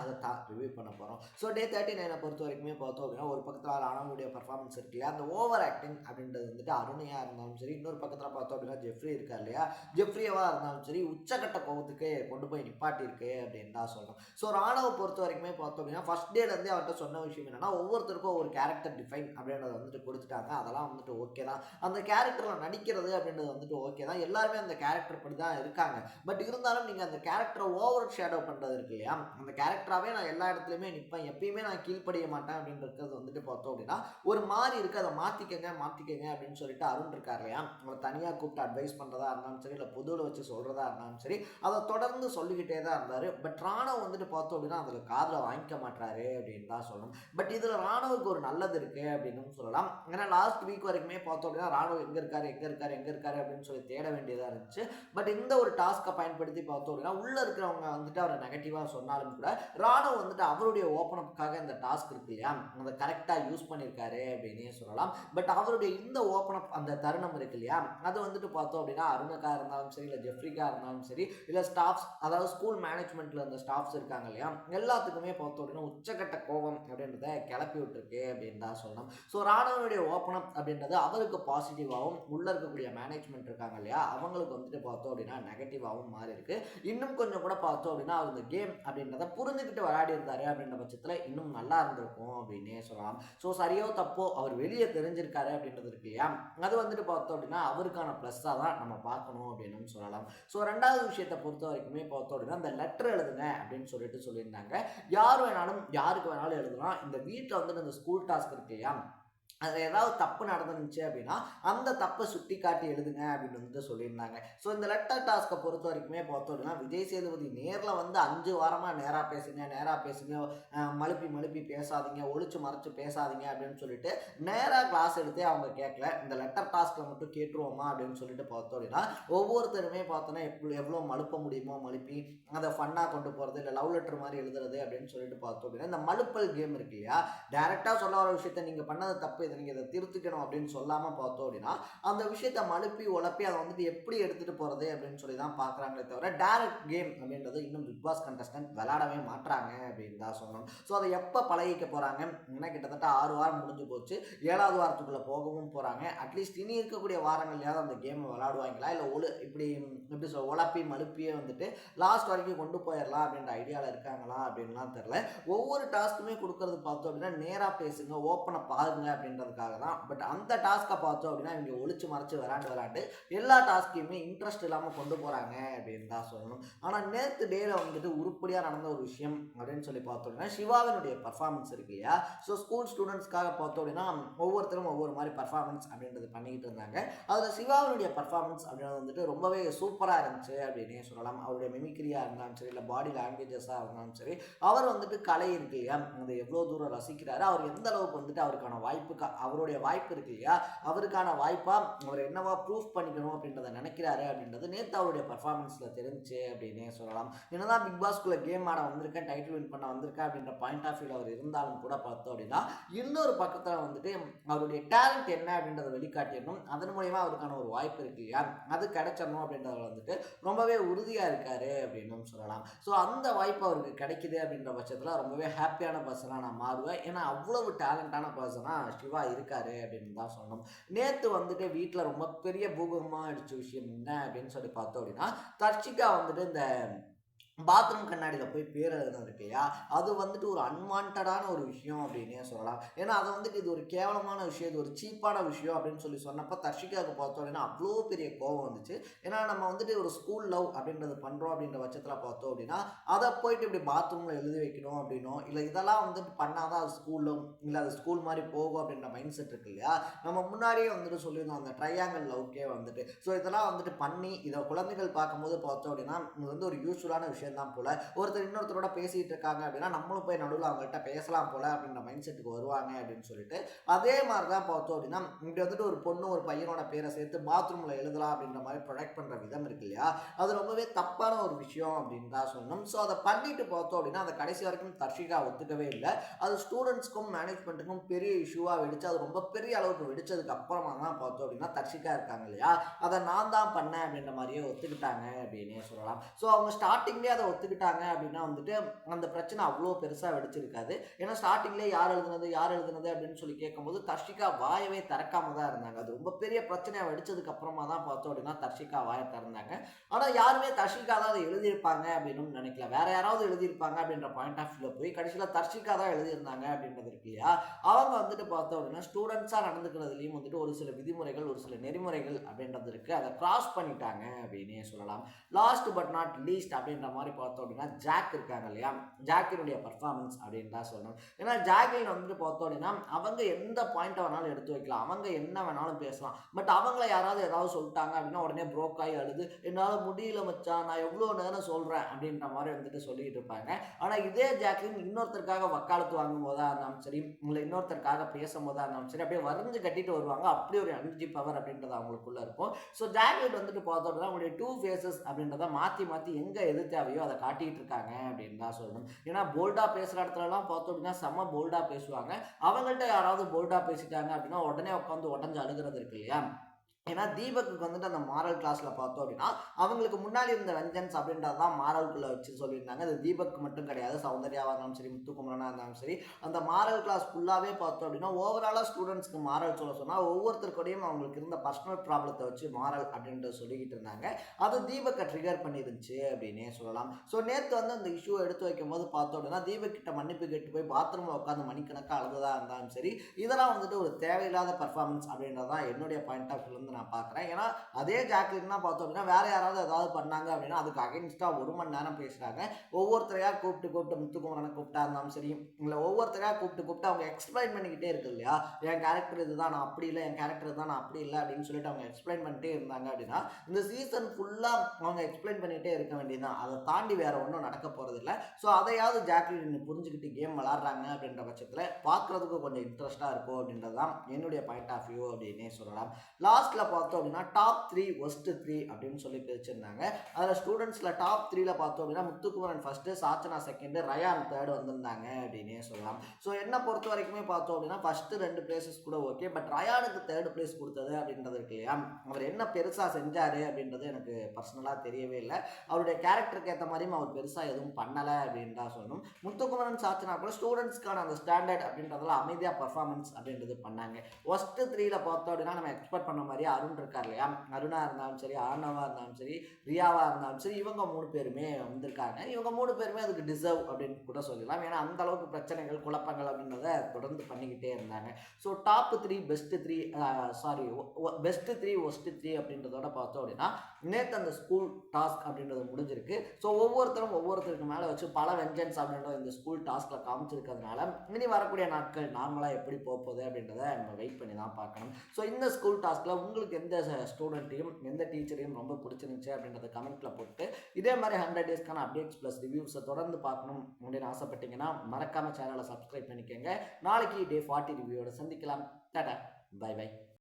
அதை ரிவ்யூ பண்ண போகிறோம். ஸோ டே 39 பொறுத்த வரைக்குமே பார்த்தோம் அப்படின்னா ஒரு பக்கத்தில் ராணுடைய பர்ஃபார்மன்ஸ் இருக்கு இல்லையா, அந்த ஓவர் ஆக்டிங் அப்படின்றது வந்துட்டு அருணையாக இருந்தாலும் சரி, இன்னொரு பக்கத்தில் பார்த்தோம் அப்படின்னா ஜெஃப்ரி இருக்கார் இல்லையா, ஜெஃப்ரியாவாக இருந்தாலும் சரி உச்சக்கட்ட கோபத்துக்கு கொண்டு போய் நிப்பாட்டியிருக்கு அப்படின்னு தான் சொல்லணும். ஸோ ராணுவை பொறுத்த வரைக்குமே பார்த்தோம் அப்படின்னா ஃபர்ஸ்ட் டேலேருந்தே அவர்கிட்ட சொன்ன விஷயம் என்னன்னா ஒவ்வொருத்தருக்கும் ஒரு கேரக்டர் டிஃபைன் அப்படின்றத வந்துட்டு கொடுத்துட்டாங்க. அதெல்லாம் வந்துட்டு ஓகே தான். அந்த கேரக்டரில் நடிக்கிறது அப்படின்றது வந்துட்டு ஓகே தான். எல்லாருமே அந்த கேரக்டர் படி தான் இருக்காங்க. பட் இருந்தாலும் நீங்கள் அந்த கேரக்டரை ஓவர் ஷேடோ பண்ணுறது இருக்கு இல்லையா, அந்த கேரக்டராகவே நான் எல்லா இடத்துலையுமே நிற்பேன், எப்பயுமே நான் கீழ்ப்படிய மாட்டேன் அப்படின்றது வந்துட்டு பார்த்தோம் அப்படின்னா ஒரு மாதிரி இருக்குது. அதை மாற்றிக்கங்க அப்படின்னு சொல்லிட்டு அருண் இருக்கார் இல்லையா, அவரை தனியாக கூப்பிட்டு அட்வைஸ் பண்ணுறதா இருந்தாலும் சரி, இல்லை பொதுவில் வச்சு சொல்கிறதா இருந்தாலும் சரி, அதை தொடர்ந்து சொல்லிக்கிட்டே தான் இருந்தார். பட் ராணுவ வந்துட்டு பார்த்தோம் அப்படின்னா அதில் காதில் வாங்கிக்க மாட்டாரு அப்படின்னு தான் சொல்லணும். பட் இதில் ராணுவுக்கு ஒரு நல்லது இருக்குது அப்படின்னு சொல்லலாம். ஏன்னா லாஸ்ட் வீக் வரைக்குமே பார்த்தோம் அப்படின்னா ராணுவ எங்கே இருக்காரு அப்படின்னு சொல்லி தேட வேண்டியதாக இருந்துச்சு. பட் இந்த ஒரு டாஸ்க்கை பயன்படுத்தி பார்த்தோம் அப்படின்னா உள்ளே இருக்கிறவங்க வந்துட்டு அவரை நெகட்டிவாக சொன்னாலும் கூட ராணுவ வந்துட்டு அவருடைய ஓப்பன் அப்புக்காக இந்த டாஸ்க் இருக்கு இல்லையா, அதை கரெக்டாக யூஸ் பண்ணியிருக்காரு அப்படின்னே சொல்லலாம். பட் அவருடைய இந்த ஓப்பன் அப் அந்த தருணம் இருக்கு இல்லையா, அது வந்துட்டு பார்த்தோம் அப்படின்னா அருணுக்காக இருந்தாலும் சரி, இல்லை ஜெஃப்ரிக்காக இருந்தாலும் சரி, இல்லை ஸ்டாஃப்ஸ் அதாவது ஸ்கூல் மேனேஜ்மெண்ட்டில் இருந்த ஸ்டாஃப்ஸ் இருக்காங்க இல்லையா, எல்லாத்துக்குமே பார்த்தோம் அப்படின்னா உச்சக்கட்ட கோபம் அப்படின்றத கிளப்பி விட்டுருக்கு அப்படின்னு தான் சொல்லணும். ஸோ ராணுவனுடைய ஓப்பன் அப் அப்படின்றது அவருக்கு பாசிட்டிவாகவும் உள்ளே இருக்கக்கூடிய மேனேஜ்மெண்ட் இருக்காங்க இல்லையா அவங்களுக்கு வந்துட்டு பார்த்தோம் அப்படின்னா நெகட்டிவாகவும் மாறி இருக்கு. இன்னும் கொஞ்சம் கூட பார்த்தோம் அப்படின்னா அவர் இந்த கேம் அப்படின்றத புரிஞ்சுக்கிட்டு விளையாடி இருந்தாரு அப்படின்ற பட்சத்தில் இன்னும் நல்லா இருந்திருக்கும் அப்படின்னே சொல்லலாம். ஸோ சரியோ தப்போ அவர் வெளியே தெரிஞ்சிருக்காரு அப்படின்றது இருக்கு இல்லையா, அது வந்துட்டு பார்த்தோம் அப்படின்னா அவருக்கான ப்ளஸ்ஸாக தான் நம்ம பார்க்கணும் அப்படின்னு சொல்லலாம். ஸோ ரெண்டாவது விஷயத்தை பொறுத்த வரைக்குமே பார்த்தோம் அப்படின்னா இந்த லெட்டர் எழுதுங்க அப்படின்னு சொல்லியிருந்தாங்க. யார் வேணாலும் யாருக்கு வேணாலும் எழுதலாம். இந்த வீட்டில் வந்துட்டு இந்த ஸ்கூல் டாஸ்க் இருக்கு இல்லையா, அதில் ஏதாவது தப்பு நடந்துச்சு அப்படின்னா அந்த தப்பை சுட்டி காட்டி எழுதுங்க அப்படின்னு வந்துட்டு சொல்லியிருந்தாங்க. ஸோ இந்த லெட்டர் டாஸ்க்கை பொறுத்த வரைக்குமே பார்த்தோம் அப்படின்னா விஜய் சேதுபதி நேரில் வந்து 5 வாரமாக நேராக பேசுங்க, மழுப்பி பேசாதீங்க, ஒளிச்சு மறைச்சு பேசாதீங்க அப்படின்னு சொல்லிட்டு நேராக கிளாஸ் எடுத்தே அவங்க கேட்கல. இந்த லெட்டர் டாஸ்க்கில் மட்டும் கேட்டுருவோமா அப்படின்னு சொல்லிட்டு பார்த்தோம் அப்படின்னா ஒவ்வொருத்தருமே பார்த்தோன்னா எவ்வளோ மழுப்ப முடியுமோ மழுப்பி அதை ஃபன்னாக கொண்டு போகிறது, இல்லை லவ் லெட்டர் மாதிரி எழுதுறது அப்படின்னு சொல்லிட்டு பார்த்தோம் அப்படின்னா இந்த மழுப்பல் கேம் இருக்கு இல்லையா, டைரெக்டாக சொல்ல வர விஷயத்த நீங்கள் பண்ணது தப்பு, நீங்கள் இதை திருத்திக்கணும் அப்படின்னு சொல்லாமல் பார்த்தோம் அப்படின்னா அந்த விஷயத்தை மழுப்பி உழப்பி அதை வந்துட்டு எப்படி எடுத்துகிட்டு போகிறது அப்படின்னு சொல்லி தான் பார்க்குறாங்களே தவிர டைரக்ட் கேம் அப்படின்றது இன்னும் பிக் பாஸ் கண்டஸ்டன்ட் விளையாடவே மாட்டுறாங்க அப்படின்னு தான் சொல்லணும். ஸோ அதை எப்போ பழகிக்க போகிறாங்க, ஏன்னா கிட்டத்தட்ட 6 வாரம் முடிஞ்சு போச்சு, 7வது வாரத்துக்குள்ளே போகவும் போகிறாங்க. அட்லீஸ்ட் இனி இருக்கக்கூடிய வாரங்கள்லையாவது அந்த கேமை விளையாடுவாங்களா, இல்லை இப்படி உழப்பி மழுப்பியே வந்துட்டு லாஸ்ட் வரைக்கும் கொண்டு போயிடலாம் அப்படின்ற ஐடியாவில் இருக்காங்களா அப்படின்லாம் தெரில. ஒவ்வொரு டாஸ்க்குமே கொடுக்கறது பார்த்தோம் அப்படின்னா நேராக பேசுங்க, ஓப்பனை பாருங்க அப்படின்ற தான். பட் அந்த டாஸ்க்கை பார்த்தோம் அப்படின்னா இவங்க ஒளிச்சு மறைச்சு விளாண்டு எல்லா டாஸ்கையுமே இன்ட்ரெஸ்ட் இல்லாமல் கொண்டு போகிறாங்க அப்படின்னு தான் சொல்லணும். ஆனால் நேற்று டேல வந்துட்டு உருப்படியாக நடந்த ஒரு விஷயம் அப்படின்னு சொல்லி பார்த்தோம் அப்படின்னா சிவாவினுடைய பர்ஃபார்மன்ஸ் இருக்கு இல்லையா. ஸோ ஸ்கூல் ஸ்டூடெண்ட்ஸ்க்காக பார்த்தோம் அப்படின்னா ஒவ்வொருத்தரும் ஒவ்வொரு மாதிரி பர்ஃபார்மன்ஸ் அப்படின்றது பண்ணிக்கிட்டு இருந்தாங்க. அதில் சிவாவினுடைய பர்ஃபார்மன்ஸ் அப்படின்றது வந்துட்டு ரொம்பவே சூப்பராக இருந்துச்சு அப்படின்னே சொல்லலாம். அவருடைய மிமிக்ரியாக இருந்தாலும் சரி, இல்லை பாடி லாங்குவேஜஸாக இருந்தாலும் சரி, அவர் வந்துட்டு கலை இருக்கு இல்லையா, அதை எவ்வளோ தூரம் ரசிக்கிறாரு, அவர் எந்த அளவுக்கு வந்துட்டு அவருக்கான அவருடைய வாய்ப்பு இருக்கு இல்லையா, அவருக்கான வாய்ப்பா அவர் என்னவா ப்ரூஃப் பண்ணிக்கணும் அப்படின்றத நினைக்கிறாரு அப்படின்றது நேற்று அவருடைய பர்ஃபார்மன்ஸ்ல தெரிஞ்சு அப்படின்னே சொல்லலாம். என்னதான் பிக் பாஸ்குள்ள கேம் ஆட வந்திருக்கேன், டைட்டில் வின் பண்ண வந்திருக்கேன் அப்படின்ற பாயிண்ட் ஆஃப் வியூல அவர் இருந்தாலும் கூட பார்த்தோம் அப்படின்னா இன்னொரு பக்கத்தில் வந்துட்டு அவருடைய டேலண்ட் என்ன அப்படின்றத வெளிக்காட்டிடணும், அதன் மூலயமா அவருக்கான ஒரு வாய்ப்பு இருக்கு இல்லையா, அது கிடைச்சிடணும் அப்படின்றத வந்துட்டு ரொம்பவே உறுதியா இருக்காரு அப்படின்னு சொல்லலாம். ஸோ அந்த வாய்ப்பு அவருக்கு கிடைக்குது அப்படின்ற பட்சத்தில் ரொம்பவே ஹாப்பியான பர்சனாக நான் மாறுவேன். ஏன்னா அவ்வளவு டேலண்டான பர்சனா சிவா இருக்காரு அப்படின்னு தான் சொல்லணும். நேற்று வந்துட்டு வீட்டில் ரொம்ப பெரிய பூகமாக அடிச்ச விஷயம் என்ன அப்படின்னு சொல்லி பார்த்தோம் அப்படின்னா தர்ஷிகா வந்துட்டு இந்த பாத்ரூம் கண்ணாடியில் போய் பேர் எழுதுனது இருக்கு இல்லையா, அது வந்துட்டு ஒரு அன்வான்டான ஒரு விஷயம் அப்படின்னே சொல்லலாம். ஏன்னா அதை வந்துட்டு இது ஒரு கேவலமான விஷயம், இது ஒரு சீப்பான விஷயம் அப்படின்னு சொல்லி சொன்னப்போ தர்ஷிகாவுக்கு பார்த்தோம் அப்படின்னா அவ்வளோ பெரிய கோபம் வந்துச்சு. ஏன்னா நம்ம வந்துட்டு ஒரு ஸ்கூல் லவ் அப்படின்றது பண்ணுறோம் அப்படின்ற பட்சத்தில் பார்த்தோம் அப்படின்னா அதை போயிட்டு இப்படி பாத்ரூமில் எழுதி வைக்கணும் அப்படின்னும், இல்லை இதெல்லாம் வந்துட்டு பண்ணாதான் அது ஸ்கூலும் இல்லை அது ஸ்கூல் மாதிரி போகும் அப்படின்ற மைண்ட் செட் இருக்கு இல்லையா. நம்ம முன்னாடியே வந்துட்டு சொல்லியிருந்தோம் அந்த ட்ரையாங்கல் லவ்க்கே வந்துட்டு. ஸோ இதெல்லாம் வந்துட்டு பண்ணி இதை குழந்தைகள் பார்க்கும்போது பார்த்தோம் அப்படின்னா இது வந்து ஒரு யூஸ்ஃபுல்லான விஷயம் தான் போல. ஒருத்தர் இன்னொருத்தரோட பேசிட்டு இருக்காங்க அப்படின்னா நம்மளும் போய் நடுவில் அவங்கள்ட்ட பேசலாம் போல அப்படின்ற மைண்ட் செட்டுக்கு வருவாங்க அப்படின்னு சொல்லிட்டு அதே மாதிரி தான் பார்த்தோம் அப்படின்னா இப்படி வந்துட்டு ஒரு பொண்ணு ஒரு பையனோட பேரை சேர்த்து பாத்ரூமில் எழுதலாம் அப்படின்ற மாதிரி ப்ரொடக்ட் பண்ணுற விதம் இருக்கு இல்லையா, அது ரொம்பவே தப்பான ஒரு விஷயம் அப்படின்னு தான் சொல்லணும். ஸோ அதை பண்ணிட்டு பார்த்தோம் அப்படின்னா அதை கடைசி வரைக்கும் தர்ஷிகா ஒத்துக்கவே இல்லை. அது ஸ்டூடெண்ட்ஸ்க்கும் மேனேஜ்மெண்ட்டுக்கும் பெரிய இஷ்யூவாக வெடிச்சு அது ரொம்ப பெரிய அளவுக்கு வெடிச்சதுக்கு அப்புறமா தான் பார்த்தோம் அப்படின்னா தர்ஷிகா இருக்காங்க இல்லையா, அதை நான் தான் பண்ணேன் அப்படின்ற மாதிரியே ஒத்துக்கிட்டாங்க அப்படின்னே சொல்லலாம். ஸோ அவங்க ஸ்டார்டிங்லேயே அதை ஒத்துக்கிட்டாங்க அப்படின்னா வந்துட்டு அந்த பிரச்சனை அவ்வளோ பெருசாக வெடிச்சிருக்காது. ஏன்னா ஸ்டார்டிங்லேயே யார் எழுதுனது அப்படின்னு சொல்லி கேட்கும்போது தர்ஷிகா வாயவே திறக்காம தான் இருந்தாங்க. அது ரொம்ப பெரிய பிரச்சனையாக வெடிச்சதுக்கு அப்புறமா தான் பார்த்தோம் அப்படின்னா தர்ஷிகா வாயை திறந்தாங்க. ஆனால் யாருமே தர்ஷிகா தான் அதை எழுதியிருப்பாங்க அப்படின்னு நினைக்கல. வேற யாராவது எழுதியிருப்பாங்க அப்படின்ற பாயிண்ட் ஆஃப் வியூல போய் கடைசியில் தர்ஷிகா தான் எழுதியிருந்தாங்க அப்படின்றது இருக்கு இல்லையா. அவங்க வந்துட்டு பார்த்தோம் அப்படின்னா ஸ்டூடெண்ட்ஸாக நடந்துக்கிறதுலையும் வந்துட்டு ஒரு சில விதிமுறைகள் ஒரு சில நெறிமுறைகள் அப்படின்றது இருக்கு. அதை கிராஸ் பண்ணிட்டாங்க அப்படின்னே சொல்லலாம். லாஸ்ட் பட் நாட் லீஸ்ட் அப்படின்ற மாதிரி பார்த்தோம் அப்படின்னா ஜாக் இருக்காங்க இல்லையா, ஜாக்கினுடைய பர்ஃபார்மன்ஸ் அப்படின்னு தான் சொல்லணும். ஏன்னா ஜாக்லின் வந்துட்டு பார்த்தோம் அப்படின்னா அவங்க எந்த பாயிண்ட் வேணாலும் எடுத்து வைக்கலாம், அவங்க என்ன வேணாலும் பேசலாம். பட் அவங்கள யாராவது ஏதாவது சொல்லிட்டாங்க அப்படின்னா உடனே ப்ரோக் ஆகி அழுது என்னால் முடியல மச்சான் நான் எவ்வளோ நேரம் சொல்கிறேன் அப்படின்ற மாதிரி வந்துட்டு சொல்லிட்டு இருப்பாங்க. ஆனால் இதே ஜாக்லின் இன்னொருத்தருக்காக வக்காலத்து வாங்கும் போதா இருந்தாலும் சரி, இல்லை இன்னொருத்தருக்காக பேசும் போதா இருந்தாலும் சரி, அப்படியே வரைஞ்சு கட்டிட்டு வருவாங்க. அப்படி ஒரு எனர்ஜி பவர் அப்படின்றது அவங்களுக்குள்ள இருக்கும். ஸோ ஜாக்லின் வந்துட்டு பார்த்தோம் அப்படின்னா அவங்களுடைய டூ ஃபேஸஸ் அப்படின்றத மாற்றி மாற்றி எங்கே எது தேவையோ அதை காட்டிட்டு இருக்காங்க அப்படின்னு தான் சொல்லணும். ஏன்னா போல்டாக பேசுகிற இடத்துலலாம் பார்த்தோம் அப்படின்னா செம்ம போல்டாக பேசுவாங்க. அவங்கள்ட்ட யாராவது போல்டாக பேசிட்டாங்க அப்படின்னா உடனே உட்காந்து உடஞ்சு அழுகிறது இருக்கு இல்லையா. ஏன்னா தீபக்கு வந்துட்டு அந்த மாரல் கிளாஸ்ல பார்த்தோம் அப்படின்னா அவங்களுக்கு முன்னாடி இருந்த வெஞ்சன்ஸ் அப்படின்றது தான் மாரல்குள்ள வச்சு சொல்லியிருந்தாங்க. அது தீபக் மட்டும் கிடையாது, சௌந்தர்யாவாக இருந்தாலும் சரி, முத்துக்குமரனாக இருந்தாலும் சரி, அந்த மாரல் கிளாஸ் ஃபுல்லாகவே பார்த்தோம் அப்படின்னா ஓவராலாக ஸ்டூடெண்ட்ஸ்க்கு மாரல் சொல்ல சொன்னால் ஒவ்வொருத்தருக்கூடையும் அவங்களுக்கு இருந்த பர்சனல் ப்ராப்ளத்தை வச்சு மாரல் அப்படின்ட்டு சொல்லிக்கிட்டு இருந்தாங்க. அது தீபக்கை ட்ரிகர் பண்ணிருந்துச்சு அப்படின்னே சொல்லலாம். ஸோ நேற்று வந்து அந்த இஷ்யூ எடுத்து வைக்கும் போது பார்த்தோம் அப்படின்னா தீபக் கிட்ட மன்னிப்பு கேட்டு போய் பாத்ரூமில் உட்காந்து மணிக்கணக்காக அழுததாக இருந்தாலும் சரி, இதெல்லாம் வந்துட்டு ஒரு தேவையில்லாத பர்ஃபார்மன்ஸ் அப்படின்றதான் என்னுடைய பாயிண்ட் ஆஃப் வியூ நான் பார்க்குறேன். ஏன்னா அதே ஜாக்லின் தான் பார்த்தோம் அப்படின்னா வேற யாராவது ஏதாவது பண்ணாங்க அப்படின்னா அதுக்கு அகைன்ஸ்டாக 1 மணி நேரம் பேசுகிறாங்க. ஒவ்வொருத்தரையாக கூப்பிட்டு முத்துக்குமரனை கூப்பிட்டா இருந்தாலும் சரி, இல்லை ஒவ்வொருத்தரையாக கூப்பிட்டு அவங்க எக்ஸ்பிளைன் பண்ணிக்கிட்டே இருக்கு இல்லையா, என் கேரக்டர் இதுதான் நான் அப்படி இல்லை, என் கேரக்டர் தான் நான் அப்படி இல்லை அப்படின்னு சொல்லிட்டு அவங்க எக்ஸ்பிளைன் பண்ணிட்டே இருந்தாங்க அப்படின்னா இந்த சீசன் ஃபுல்லாக அவங்க எக்ஸ்பிளைன் பண்ணிகிட்டே இருக்க வேண்டியதுதான். அதை தாண்டி வேற ஒன்றும் நடக்க போகிறதில்ல. ஸோ அதையாவது ஜாக்லின் புரிஞ்சுக்கிட்டு கேம் விளாட்றாங்க அப்படின்ற பட்சத்தில் பார்க்குறதுக்கு கொஞ்சம் இன்ட்ரெஸ்ட்டாக இருக்கும் அப்படின்றது தான் என்னுடைய பாயிண்ட் ஆஃப் வியூ அப்படின்னே சொல்லலாம். லாஸ்ட்டில் பார்த்தோம் அப்படின்னா டாப் 3 ஒஸ்ட் 3 அப்படின்னு சொல்லி பிரிச்சிருந்தாங்க. அதில் ஸ்டூடெண்ட்ஸில் டாப் 3ல பார்த்தோம் அப்படின்னா Muthukumaran first, Sachana second, Rayan third வந்திருந்தாங்க அப்படின்னே சொல்லலாம். ஸோ என்னை பொறுத்த வரைக்குமே பார்த்தோம் அப்படின்னா ஃபர்ஸ்ட் 2 பிளேசஸ் கூட ஓகே, பட் ரயானுக்கு தேர்டு பிளேஸ் கொடுத்தது அப்படின்றது இருக்கு இல்லையா, அவர் என்ன பெருசாக செஞ்சார் அப்படின்றது எனக்கு பர்சனலாக தெரியவே இல்லை. அவருடைய கேரக்டருக்கு ஏற்ற மாதிரியும் அவர் பெருசாக எதுவும் பண்ணலை அப்படின்னு தான் சொல்லணும். முத்துக்குமரன் சாச்சனா கூட ஸ்டூடெண்ட்ஸ்க்கான அந்த ஸ்டாண்டர்ட் அப்படின்றதுல அமைதியாக பர்ஃபார்மன்ஸ் அப்படின்றது பண்ணாங்க. ஒஸ்ட் 3ல பார்த்தோம் அப்படின்னா நம்ம எக்ஸ்பெக்ட் பண்ண மாதிரி அருண் இருக்கார் இல்லையா, அருணா இருந்தாலும் சரி, ஆர்ணவா இருந்தாலும் சரி, ரியாவா இருந்தாலும் சரி, இவங்க 3 பேருமே வந்திருக்காங்க. இவங்க 3 பேருமே அதுக்கு டிசர்வ் அப்படின்னு கூட சொல்லலாம். ஏன்னா அந்த அளவுக்கு பிரச்சனைகள் குழப்பங்கள் அப்படின்றத தொடர்ந்து பண்ணிக்கிட்டே இருந்தாங்க. So top 3 best 3 best 3 worst 3 அப்படின்றதோட பார்த்தோம் அப்படின்னா நேற்று அந்த ஸ்கூல் டாஸ்க் அப்படின்றது முடிஞ்சிருக்கு. ஸோ ஒவ்வொருத்தருக்கு மேலே வச்சு பல வெஞ்சன்ஸ் அப்படின்ற இந்த ஸ்கூல் டாஸ்கில் காமிச்சிருக்கிறதுனால இனி வரக்கூடிய நாட்கள் நார்மலாக எப்படி போகுது அப்படின்றத நம்ம வெயிட் பண்ணி தான் பார்க்கணும். ஸோ இந்த ஸ்கூல் டாஸ்கில் உங்களுக்கு எந்த ஸ்டூடெண்ட்டையும் எந்த டீச்சரையும் ரொம்ப பிடிச்சிருந்துச்சு அப்படின்றத கமெண்ட்டில் போட்டு இதே மாதிரி 100 டேஸ்க்கான அப்டேட்ஸ் ப்ளஸ் ரிவ்யூஸை தொடர்ந்து பார்க்கணும் அப்படின்னு ஆசைப்பட்டீங்கன்னா மறக்காமல் சேனலை சப்ஸ்கிரைப் பண்ணிக்கோங்க. நாளைக்கு டே 40 ரிவ்யூவோட சந்திக்கலாம். Tata, bye by.